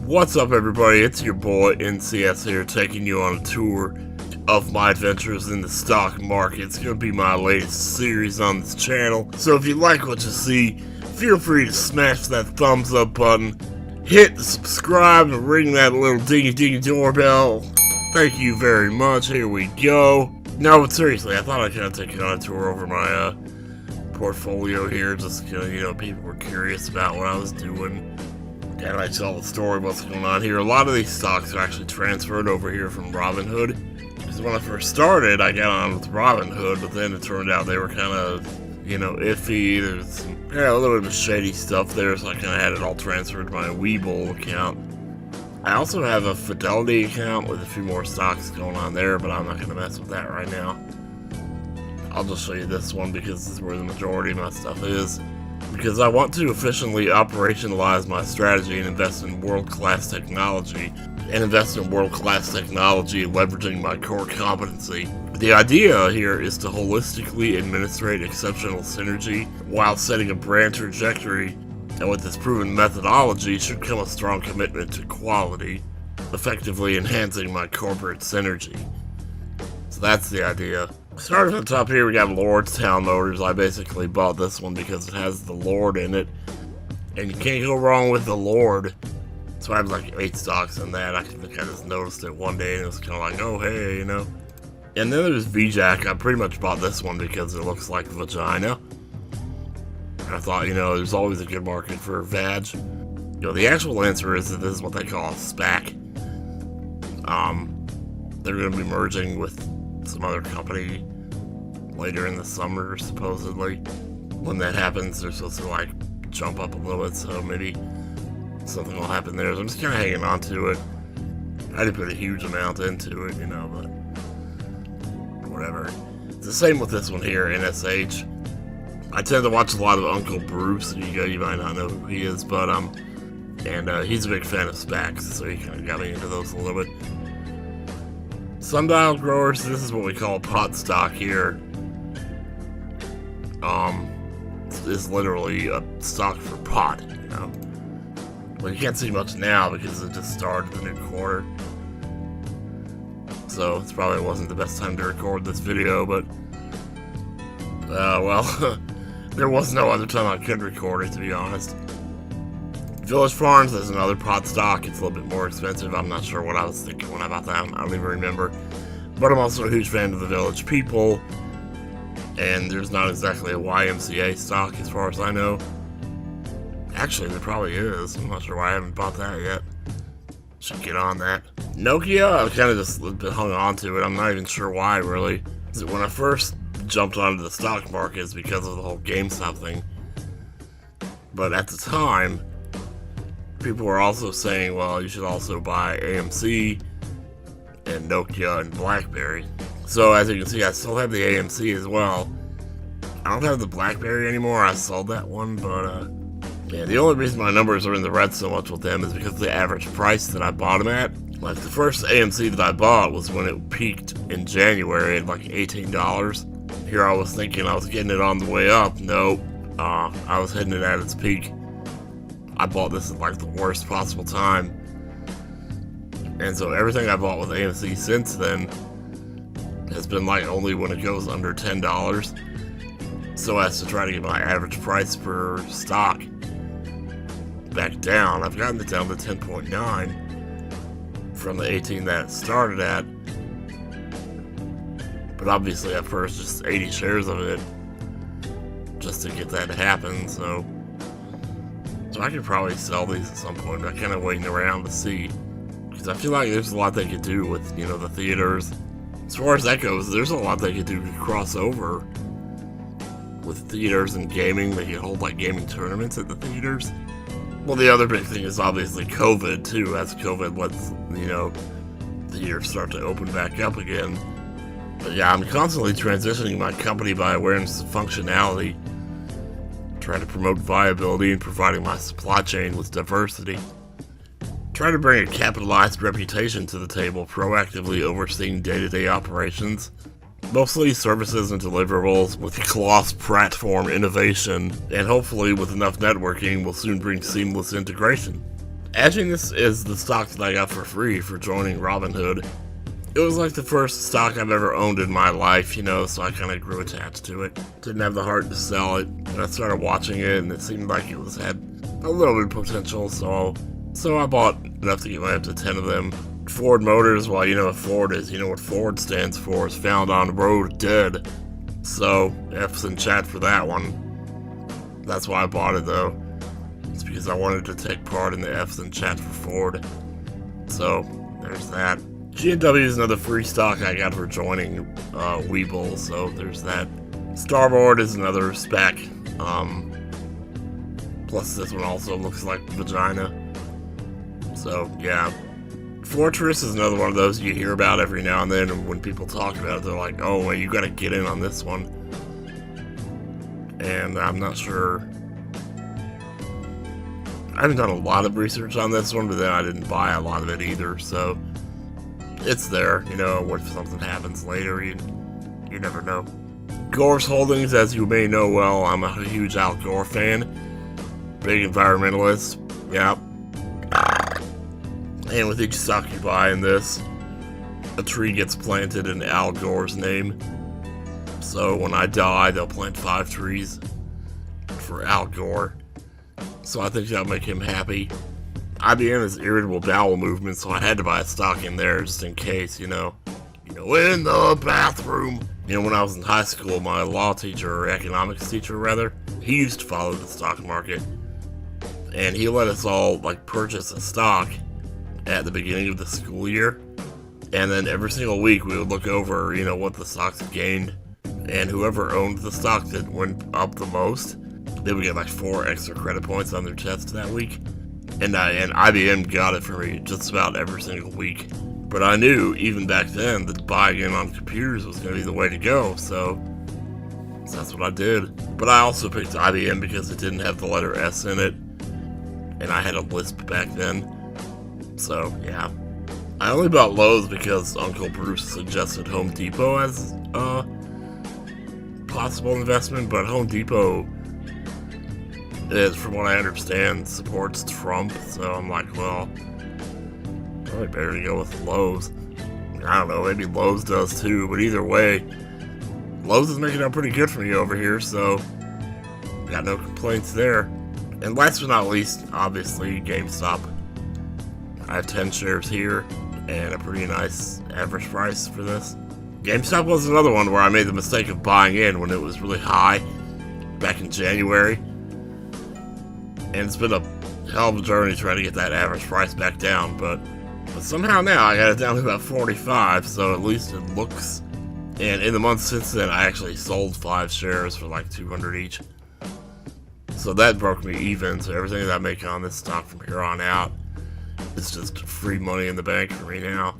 What's up, everybody? It's your boy NCS here, taking you on a tour of my adventures in the stock market. It's going to be my latest series on this channel, so if you like what you see, feel free to smash that thumbs up button, hit the subscribe, and ring that little dingy doorbell. Thank you very much. Here we go. No, but seriously, I thought I'd kind of take you on a tour over my portfolio here, just because, people were curious about what I was doing. Kind of like tell the story of what's going on here. A lot of these stocks are actually transferred over here from Robinhood. Because when I first started, I got on with Robinhood, but then it turned out they were kind of, iffy. There's a little bit of shady stuff there, so I kind of had it all transferred to my Webull account. I also have a Fidelity account with a few more stocks going on there, but I'm not going to mess with that right now. I'll just show you this one because this is where the majority of my stuff is. Because I want to efficiently operationalize my strategy and invest in world-class technology. Leveraging my core competency. The idea here is to holistically administrate exceptional synergy while setting a brand trajectory, and with this proven methodology should come a strong commitment to quality, effectively enhancing my corporate synergy. So that's the idea. Starting from the top here, we got Lordstown Motors. I basically bought this one because it has the Lord in it, and you can't go wrong with the Lord. So I have like 8 stocks in that. I think I just noticed it one day and it was kind of like, oh hey, And then there's VJack. I pretty much bought this one because it looks like vagina. I thought, there's always a good market for vag. The actual answer is that this is what they call a SPAC. They're going to be merging with some other company later in the summer, supposedly. When that happens, they're supposed to jump up a little bit, so maybe something will happen there. So I'm just kind of hanging on to it. I didn't put a huge amount into it, but whatever. It's the same with this one here, NSH. I tend to watch a lot of Uncle Bruce. You might not know who he is, but he's a big fan of SPACs, so he kind of got me into those a little bit. Sundial growers, this is what we call pot stock here. It's literally a stock for pot, Well, you can't see much now because it just started the new quarter. So, it probably wasn't the best time to record this video, but well, there was no other time I could record it, to be honest. Village Farms is another pot stock. It's a little bit more expensive. I'm not sure what I was thinking when I bought that. I don't even remember. But I'm also a huge fan of the Village People. And there's not exactly a YMCA stock as far as I know. Actually, there probably is. I'm not sure why I haven't bought that yet. Should get on that. Nokia, I've kind of just been hung on to it. I'm not even sure why, really. When I first jumped onto the stock market, it's because of the whole GameStop thing. But at the time, people were also saying, well, you should also buy AMC and Nokia and BlackBerry. So as you can see, I still have the AMC as well. I don't have the BlackBerry anymore. I sold that one, but yeah, the only reason my numbers are in the red so much with them is because of the average price that I bought them at. Like, the first AMC that I bought was when it peaked in January at like $18. Here I was thinking I was getting it on the way up. Nope. I was hitting it at its peak. I bought this at like the worst possible time. And so everything I bought with AMC since then has been like only when it goes under $10. So as to try to get my average price per stock back down. I've gotten it down to 10.9 from the 18 that it started at. But obviously I purchased 80 shares of it just to get that to happen, so I could probably sell these at some point. I'm kind of waiting around to see, because I feel like there's a lot they could do with, the theaters. As far as that goes, there's a lot they could do to cross over with theaters and gaming. They could hold like gaming tournaments at the theaters. Well, the other big thing is obviously COVID too. As COVID lets, theaters start to open back up again. But yeah, I'm constantly transitioning my company by awareness of functionality, trying to promote viability and providing my supply chain with diversity. Trying to bring a capitalized reputation to the table, proactively overseeing day-to-day operations, mostly services and deliverables with cloth Pratform innovation, and hopefully with enough networking will soon bring seamless integration. Actually, this is the stock that I got for free for joining Robinhood. It was like the first stock I've ever owned in my life, you know, so I kind of grew attached to it. Didn't have the heart to sell it, and I started watching it, and it seemed like it had a little bit of potential, so I bought enough to get my up to 10 of them. Ford Motors, well, you know what Ford is, you know what Ford stands for, is found on road dead. So, F's in chat for that one. That's why I bought it, though. It's because I wanted to take part in the F's in chat for Ford. So, there's that. G&W is another free stock I got for joining Webull, so there's that. Starboard is another spec. Plus this one also looks like vagina. So, yeah. Fortress is another one of those you hear about every now and then, and when people talk about it, they're like, oh, well, you gotta get in on this one. And I'm not sure. I haven't done a lot of research on this one, but then I didn't buy a lot of it either, so it's there, you know, what if something happens later, you never know. Gore's Holdings, as you may know well, I'm a huge Al Gore fan. Big environmentalist, yeah. And with each stock you buy in this, a tree gets planted in Al Gore's name. So when I die, they'll plant 5 trees for Al Gore. So I think that'll make him happy. IBM is irritable bowel movement, so I had to buy a stock in there just in case, you know, in the bathroom. You know, when I was in high school, my law teacher, or economics teacher rather, he used to follow the stock market. And he let us all, like, purchase a stock at the beginning of the school year. And then every single week we would look over, you know, what the stocks gained. And whoever owned the stock that went up the most, they would get like 4 extra credit points on their test that week. And IBM got it for me just about every single week. But I knew, even back then, that buying in on computers was going to be the way to go, so that's what I did. But I also picked IBM because it didn't have the letter S in it, and I had a Lisp back then. So, yeah. I only bought Lowe's because Uncle Bruce suggested Home Depot as a possible investment, but Home Depot is, from what I understand, supports Trump, so I'm like, well, probably better to go with Lowe's. I don't know, maybe Lowe's does too, but either way, Lowe's is making out pretty good for me over here, so got no complaints there. And last but not least, obviously, GameStop. I have 10 shares here, and a pretty nice average price for this. GameStop was another one where I made the mistake of buying in when it was really high back in January. And it's been a hell of a journey trying to get that average price back down, but somehow now I got it down to about 45, so at least it looks. And in the month since then, I actually sold 5 shares for like 200 each. So that broke me even, so everything that I make on this stock from here on out, it's just free money in the bank for me now.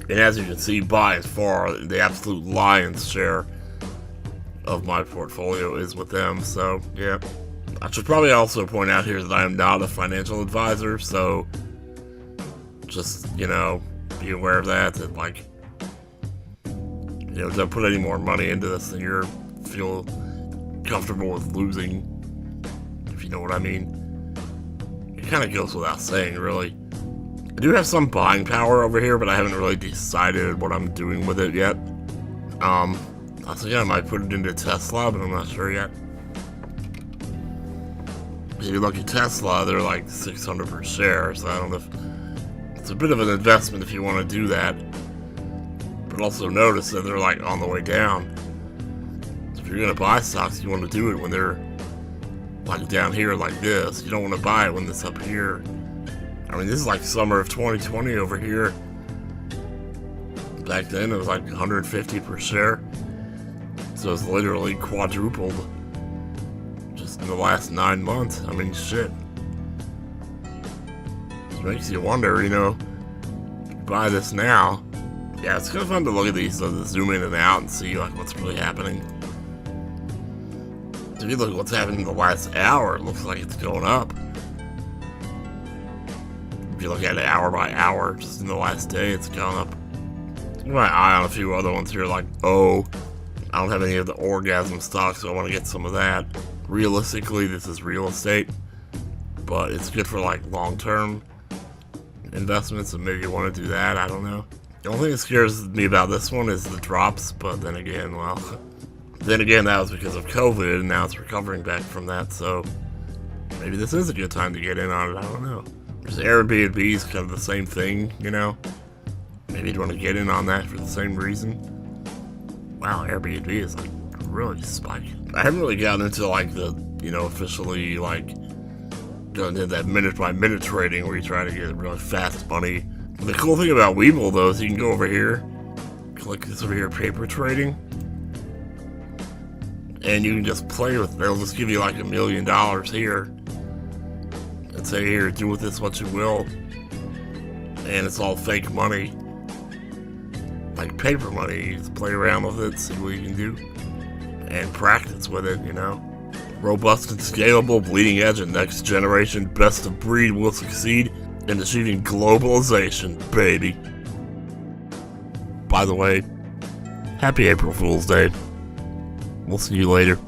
And as you can see, by far, the absolute lion's share of my portfolio is with them, so yeah. I should probably also point out here that I am not a financial advisor, so just, you know, be aware of that, like, you know, don't put any more money into this than you feel comfortable with losing, if you know what I mean. It kind of goes without saying, really. I do have some buying power over here, but I haven't really decided what I'm doing with it yet. I think I might put it into Tesla, but I'm not sure yet. If you look at Tesla, they're like 600 per share, so I don't know if it's a bit of an investment if you want to do that. But also notice that they're like on the way down. So if you're going to buy stocks, you want to do it when they're like down here like this. You don't want to buy it when it's up here. I mean, this is like summer of 2020 over here. Back then, it was like 150 per share. So it's literally quadrupled just in the last 9 months. I mean, shit. It makes you wonder, you know, buy this now. Yeah, it's kind of fun to look at these, so to zoom in and out and see like what's really happening. If you look at what's happening in the last hour, it looks like it's going up. If you look at it hour by hour, just in the last day, it's gone up. Keep my eye on a few other ones here, like, oh, I don't have any of the orgasm stocks, so I want to get some of that. Realistically, this is real estate, but it's good for like long term. investments, and maybe you want to do that. I don't know. The only thing that scares me about this one is the drops, but then again, well, that was because of COVID, and now it's recovering back from that, so maybe this is a good time to get in on it. I don't know. There's Airbnb is kind of the same thing, you know? Maybe you'd want to get in on that for the same reason. Wow, Airbnb is like really spiking. I haven't really gotten into like the, you know, officially like going into that minute by minute trading where you try to get really fast money. The cool thing about Webull though is you can go over here, click this over here, paper trading, and you can just play with it. They'll just give you like $1 million here and say, here, do with this what you will. And it's all fake money. Like paper money. You just play around with it, see what you can do, and practice with it, you know. Robust and scalable, bleeding edge, and next generation best of breed will succeed in achieving globalization, baby. By the way, happy April Fool's Day. We'll see you later.